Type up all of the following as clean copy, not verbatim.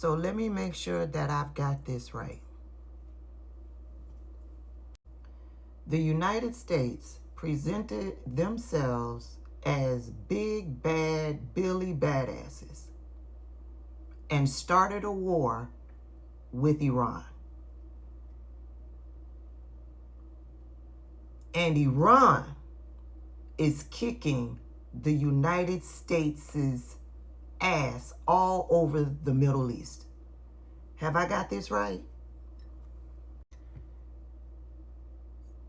So let me make sure that I've got this right. The United States presented themselves as big, bad, Billy badasses and started a war with Iran. And Iran is kicking the United States' ass all over the Middle East. Have I got this right?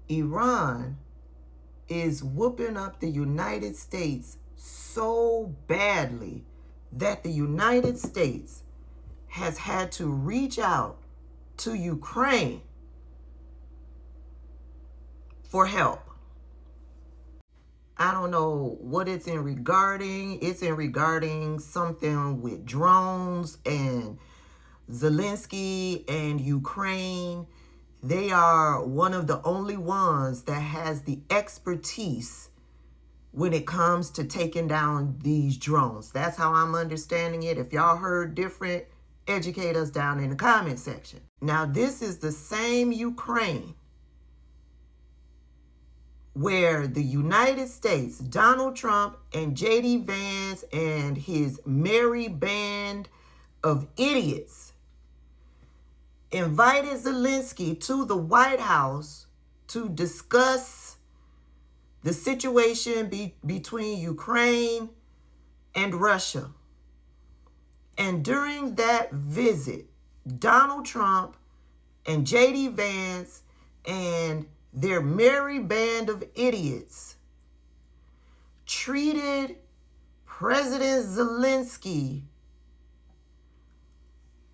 Iran is whooping up the United States so badly that the United States has had to reach out to Ukraine for help. I don't know what it's in regarding. It's in regarding something with drones and Zelensky and Ukraine. They are one of the only ones that has the expertise when it comes to taking down these drones. That's how I'm understanding it. If y'all heard different, educate us down in the comment section. Now, this is the same Ukraine where the United States, Donald Trump and J.D. Vance and his merry band of idiots invited Zelensky to the White House to discuss the situation between Ukraine and Russia. And during that visit, Donald Trump and J.D. Vance and their merry band of idiots treated President Zelensky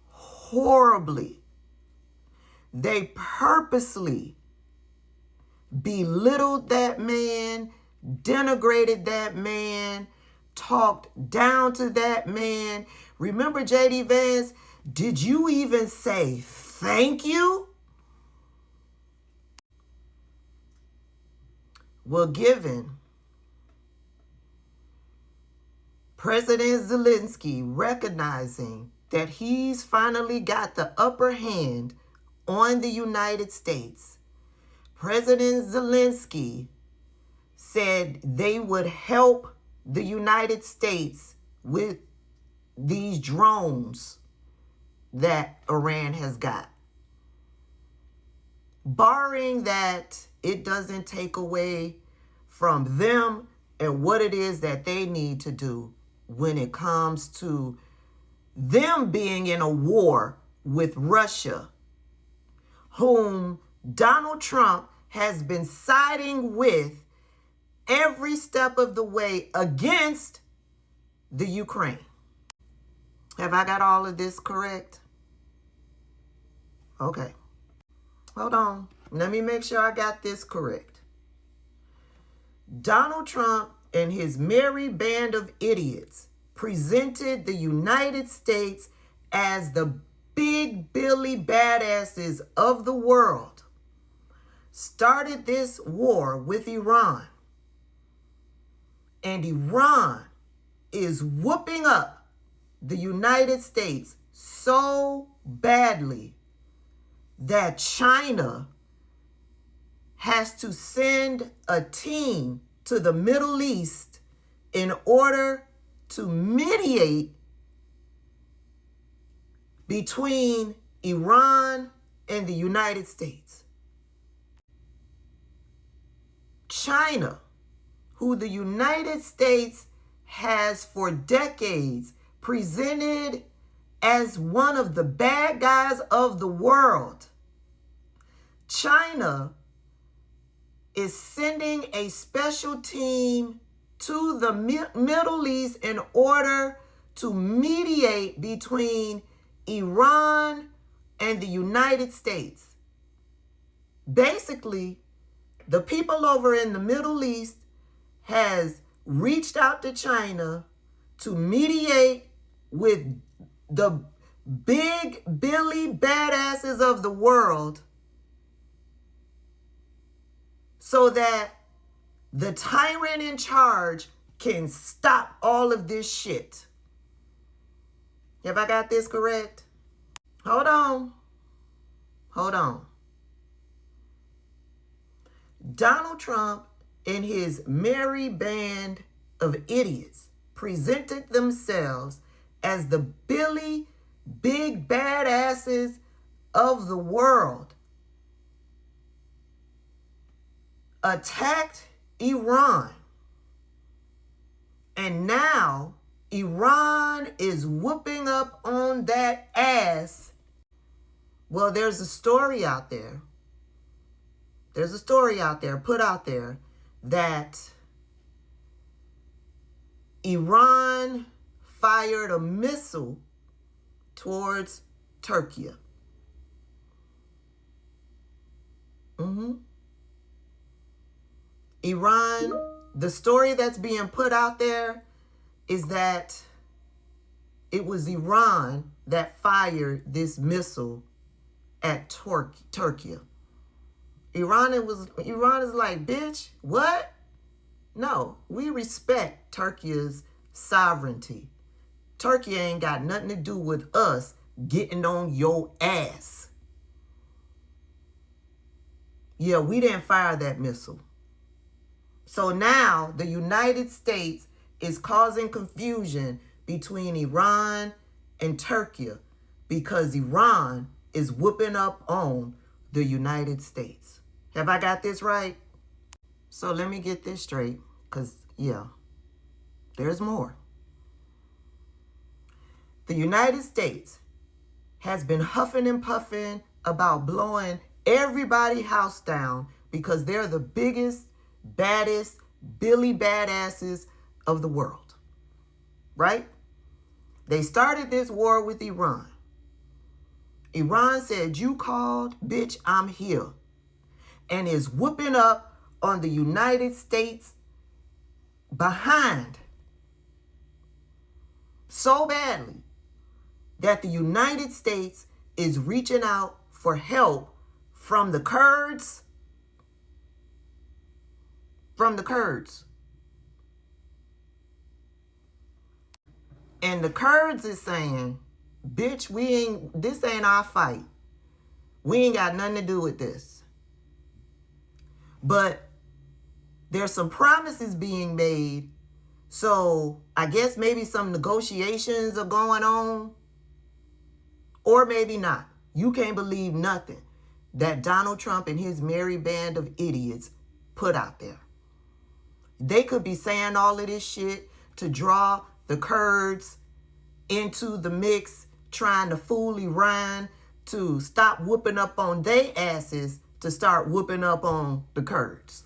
horribly. They purposely belittled that man, denigrated that man, talked down to that man. Remember, J.D. Vance, did you even say thank you? Well, given President Zelensky recognizing that he's finally got the upper hand on the United States, President Zelensky said they would help the United States with these drones that Iran has got. Barring that it doesn't take away from them and what it is that they need to do when it comes to them being in a war with Russia, whom Donald Trump has been siding with every step of the way against the Ukraine. Have I got all of this correct? Okay. Hold on. Let me make sure I got this correct. Donald Trump and his merry band of idiots presented the United States as the big Billy badasses of the world, started this war with Iran, and Iran is whooping up the United States so badly that China has to send a team to the Middle East in order to mediate between Iran and the United States. China, who the United States has for decades presented as one of the bad guys of the world, China is sending a special team to the Middle East in order to mediate between Iran and the United States. Basically, the people over in the Middle East has reached out to China to mediate with the big Billy badasses of the world so that the tyrant in charge can stop all of this shit. Have I got this correct? Hold on. Hold on. Donald Trump and his merry band of idiots presented themselves as the big badasses of the world, attacked Iran, and now Iran is whooping up on that ass. Well, there's a story out there. There's a story out there, put out there, that Iran fired a missile towards Turkey. Iran, the story that's being put out there is that it was Iran that fired this missile at Turkey. Iran is like, bitch, what? No, we respect Turkey's sovereignty. Turkey ain't got nothing to do with us getting on your ass. Yeah, we didn't fire that missile. So now the United States is causing confusion between Iran and Turkey because Iran is whooping up on the United States. Have I got this right? So let me get this straight, because, yeah, there's more. The United States has been huffing and puffing about blowing everybody's house down because they're the biggest, baddest, Billy badasses of the world, right? They started this war with Iran. Iran said, you called, bitch, I'm here. And is whooping up on the United States behind so badly that the United States is reaching out for help from the Kurds. From the Kurds. And the Kurds is saying, bitch, this ain't our fight. We ain't got nothing to do with this. But there's some promises being made. So I guess maybe some negotiations are going on. Or maybe not. You can't believe nothing that Donald Trump and his merry band of idiots put out there. They could be saying all of this shit to draw the Kurds into the mix, trying to fool Iran to stop whooping up on their asses to start whooping up on the Kurds.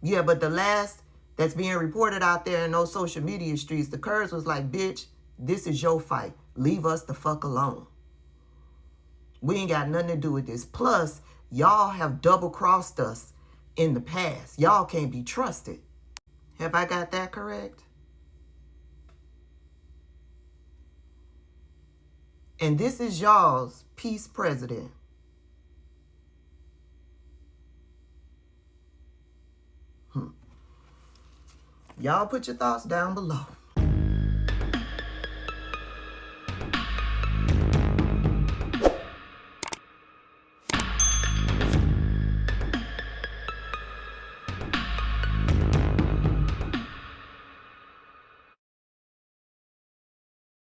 Yeah, but the last that's being reported out there in those social media streets, the Kurds was like, bitch, this is your fight. Leave us the fuck alone. We ain't got nothing to do with this. Plus, y'all have double-crossed us in the past. Y'all can't be trusted. Have I got that correct? And this is y'all's peace president. Y'all put your thoughts down below.